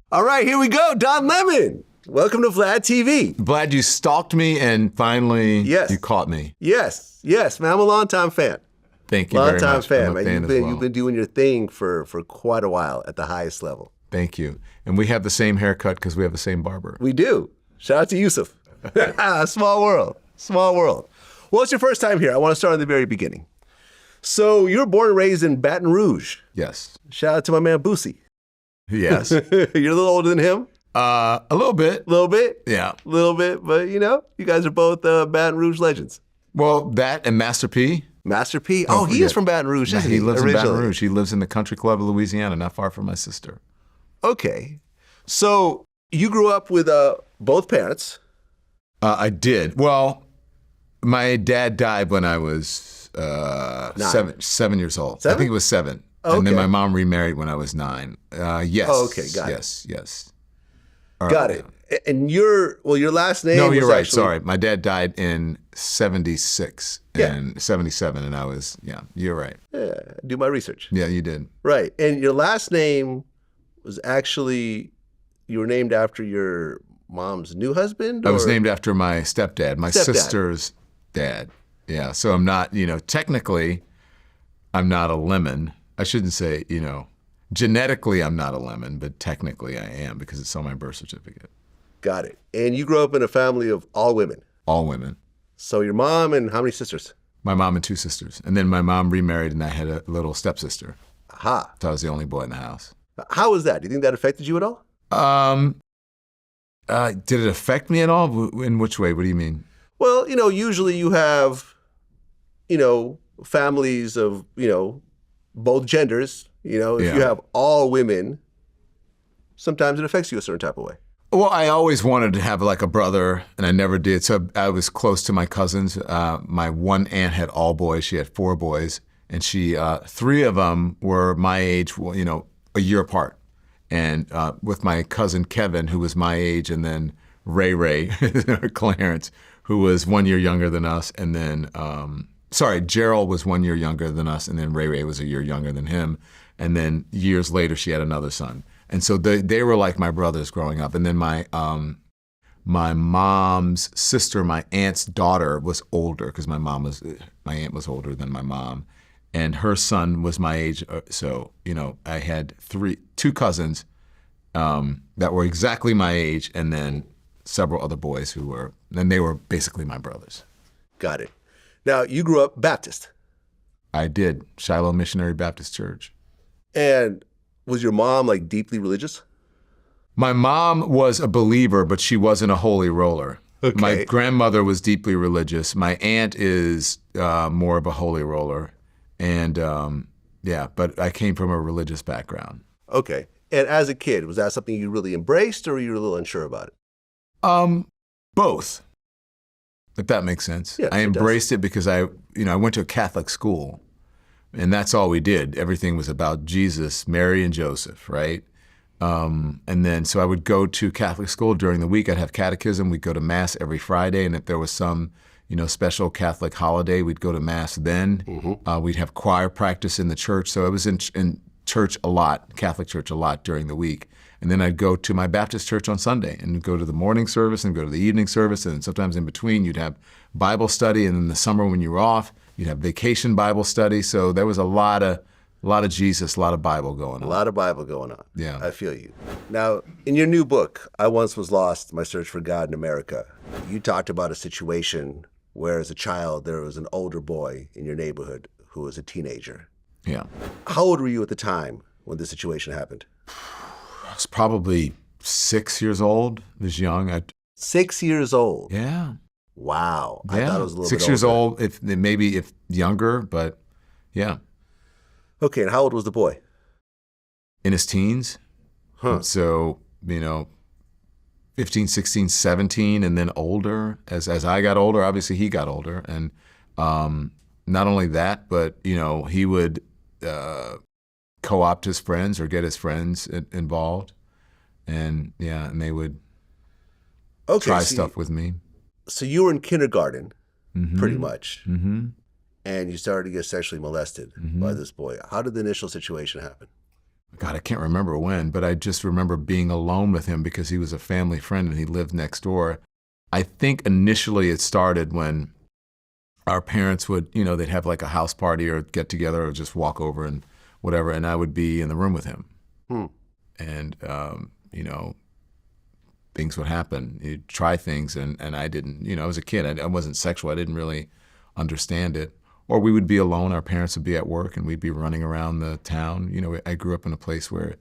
All right, here we go. Don Lemon. Welcome to Vlad TV. Glad you stalked me and finally you caught me. Yes, man. I'm a longtime fan. Thank you very much. Longtime fan, I'm a man. fan as well. You've been doing your thing for quite a while at the highest level. Thank you. And we have the same haircut because we have the same barber. We do. Shout out to Yusuf. Small world. Small world. Well, it's your first time here. I want to start at the very beginning. So you were born and raised in Baton Rouge. Yes. Shout out to my man Boosie. Yes. You're a little older than him? A little bit. A little bit? Yeah. A little bit, but you guys are both Baton Rouge legends. Well, that and Master P. Master P? Oh, he is from Baton Rouge, isn't he? He lives originally? in Baton Rouge. He lives in the country club of Louisiana, not far from my sister. Okay. So you grew up with both parents. I did. Well, my dad died when I was 7 years old. 7? I think it was 7. Okay. And then my mom remarried when I was 9. Yes. Oh, okay, got it. Yes. Got it. And your last name No, was you're right. actually... Sorry. My dad died in 76 and 77, and I was, you're right. Yeah, do my research. Yeah, you did. Right. And your last name was actually, you were named after your mom's new husband? I was named after my stepdad, my Stepdad. sister's dad. Yeah, so I'm not, technically, I'm not a lemon. I shouldn't say, genetically I'm not a lemon, but technically I am because it's on my birth certificate. Got it. And you grew up in a family of all women? All women. So your mom and how many sisters? My mom and 2 sisters. And then my mom remarried and I had a little stepsister. Aha. So I was the only boy in the house. How was that? Do you think that affected you at all? Did it affect me at all? In which way? What do you mean? Well, usually you have, families of, both genders. If you have all women, sometimes it affects you a certain type of way. Well, I always wanted to have like a brother, and I never did. So I was close to my cousins. My one aunt had all boys. She had 4 boys, and 3 of them were my age, a year apart. And with my cousin Kevin, who was my age, and then Ray, Clarence, who was 1 year younger than us, and then, Gerald was 1 year younger than us, and then Ray was a year younger than him. And then years later, she had another son. And so they were like my brothers growing up. And then my mom's sister, my aunt's daughter, was older because my aunt was older than my mom, and her son was my age. So I had 2 cousins that were exactly my age, and then several other boys they were basically my brothers. Got it. Now you grew up Baptist. I did. Shiloh Missionary Baptist Church. And was your mom like deeply religious? My mom was a believer, but she wasn't a holy roller. Okay. My grandmother was deeply religious. My aunt is more of a holy roller. And but I came from a religious background. Okay. And as a kid, was that something you really embraced or were you a little unsure about it? Both, if that makes sense. Yeah, I embraced it because I went to a Catholic school. And that's all we did. Everything was about Jesus, Mary, and Joseph, right? And then, so I would go to Catholic school during the week. I'd have catechism. We'd go to Mass every Friday. And if there was some, special Catholic holiday, we'd go to Mass then. Mm-hmm. We'd have choir practice in the church. So I was in church a lot, Catholic church a lot during the week. And then I'd go to my Baptist church on Sunday and go to the morning service and go to the evening service. And sometimes in between, you'd have Bible study. And in the summer when you were off, you'd have vacation Bible study. So there was a lot of Jesus, a lot of Bible going on. A lot of Bible going on. Yeah. I feel you. Now, in your new book, I Once Was Lost, My Search for God in America, you talked about a situation where as a child, there was an older boy in your neighborhood who was a teenager. Yeah. How old were you at the time when this situation happened? I was probably 6 years old. I was young. 6 years old? Yeah. Wow. Yeah. I thought it was a little 6 bit years older. old, if younger, but yeah. Okay, and how old was the boy? In his teens. Huh. So, 15, 16, 17, and then older. As I got older, obviously he got older. And not only that, but, he would co-opt his friends or get his friends involved. And they would try stuff with me. So you were in kindergarten, Mm-hmm. pretty much, Mm-hmm. and you started to get sexually molested by this boy. How did the initial situation happen? God, I can't remember when, but I just remember being alone with him because he was a family friend and he lived next door. I think initially it started when our parents would, they'd have like a house party or get together or just walk over and whatever, and I would be in the room with him. And, things would happen. You'd try things, and I didn't, I was a kid. I wasn't sexual. I didn't really understand it. Or we would be alone. Our parents would be at work, and we'd be running around the town. I grew up in a place where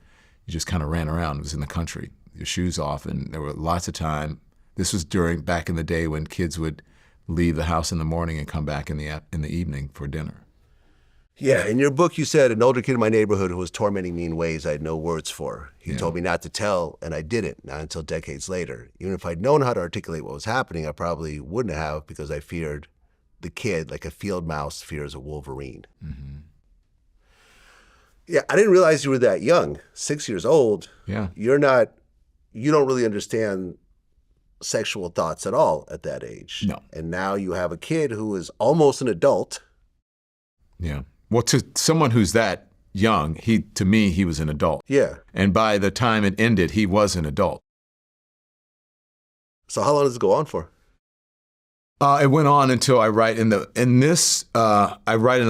you just kind of ran around. It was in the country, your shoes off, and there were lots of time. This was back in the day when kids would leave the house in the morning and come back in the evening for dinner. Yeah, in your book you said, an older kid in my neighborhood who was tormenting me in ways I had no words for. He told me not to tell, and I didn't, not until decades later. Even if I'd known how to articulate what was happening, I probably wouldn't have, because I feared the kid like a field mouse fears a wolverine. Yeah, I didn't realize you were that young, 6 years old. Yeah. You don't really understand sexual thoughts at all at that age. No. And now you have a kid who is almost an adult. Yeah. Well, to someone who's that young, to me, he was an adult. Yeah. And by the time it ended, he was an adult. So how long does it go on for? It went on until I write in the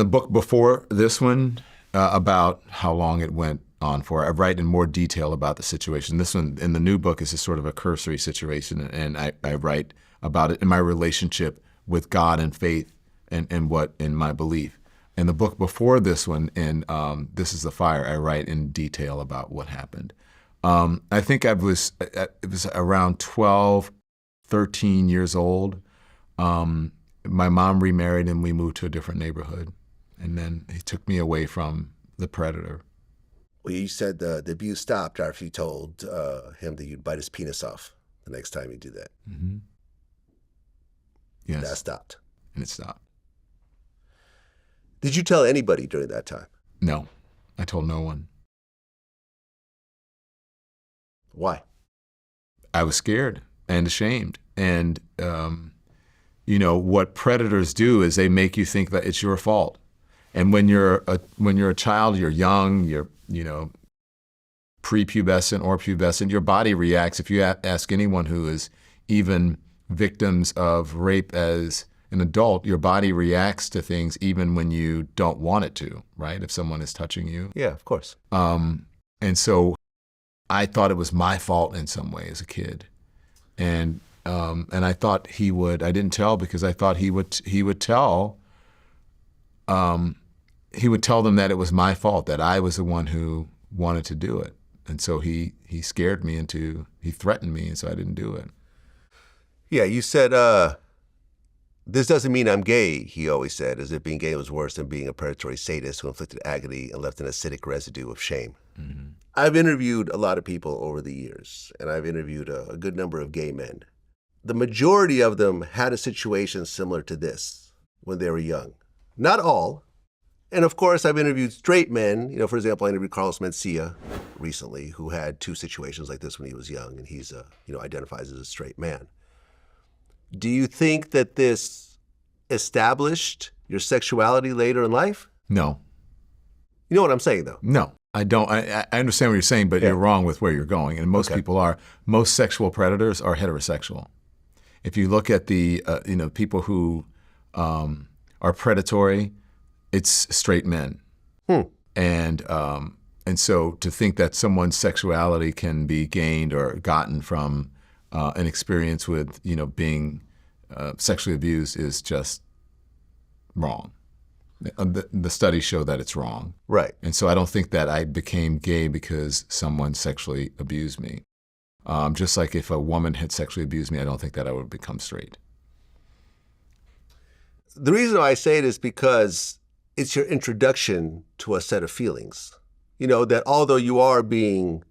book before this one about how long it went on for. I write in more detail about the situation. This one in the new book is a sort of a cursory situation, and I write about it in my relationship with God and faith and in my belief. In the book before this one, in This Is the Fire, I write in detail about what happened. I think it was around 12, 13 years old. My mom remarried and we moved to a different neighborhood. And then he took me away from the predator. Well, you said the abuse stopped after you told him that you'd bite his penis off the next time you do that. Mm-hmm. Yes. That stopped. And it stopped. Did you tell anybody during that time? No, I told no one. Why? I was scared and ashamed. And, what predators do is they make you think that it's your fault. And when you're a child, you're young, you're, prepubescent or pubescent, your body reacts. If you ask anyone who is even victims of rape as an adult, your body reacts to things even when you don't want it to, right? If someone is touching you. Yeah, of course. And so I thought it was my fault in some way as a kid. And I thought he would, I didn't tell because I thought he would tell them that it was my fault, that I was the one who wanted to do it. And so he scared me he threatened me, and so I didn't do it. Yeah, you said, this doesn't mean I'm gay, he always said, as if being gay was worse than being a predatory sadist who inflicted agony and left an acidic residue of shame. Mm-hmm. I've interviewed a lot of people over the years, and I've interviewed a good number of gay men. The majority of them had a situation similar to this when they were young. Not all. And of course, I've interviewed straight men. For example, I interviewed Carlos Mencia recently, who had two situations like this when he was young, and he's, identifies as a straight man. Do you think that this established your sexuality later in life? No. You know what I'm saying, though? No, I don't. I understand what you're saying, but you're wrong with where you're going. And most people are. Most sexual predators are heterosexual. If you look at the, people who are predatory, it's straight men. And so to think that someone's sexuality can be gained or gotten from an experience with, being sexually abused is just wrong. The studies show that it's wrong. Right. And so I don't think that I became gay because someone sexually abused me. Just like if a woman had sexually abused me, I don't think that I would become straight. The reason why I say it is because it's your introduction to a set of feelings. That although you are being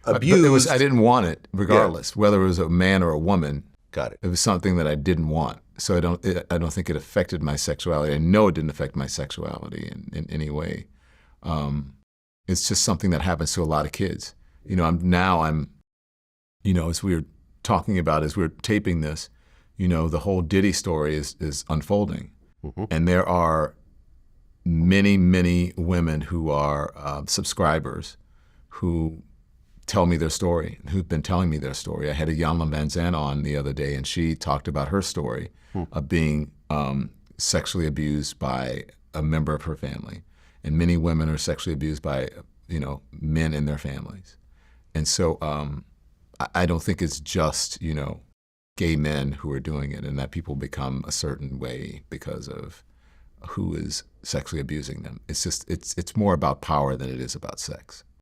abused. I didn't want it, regardless, whether it was a man or a woman. Got it. It was something that I didn't want. So I don't think it affected my sexuality. I know it didn't affect my sexuality in any way. It's just something that happens to a lot of kids. As we were talking about, as we were taping this, the whole Diddy story is unfolding. Mm-hmm. And there are many, many women who are subscribers who tell me their story, who've been telling me their story. I had a Yanla Van Zandt on the other day, and she talked about her story of being sexually abused by a member of her family. And many women are sexually abused by, men in their families. And so I don't think it's just, gay men who are doing it and that people become a certain way because of who is sexually abusing them. It's just, it's more about power than it is about sex.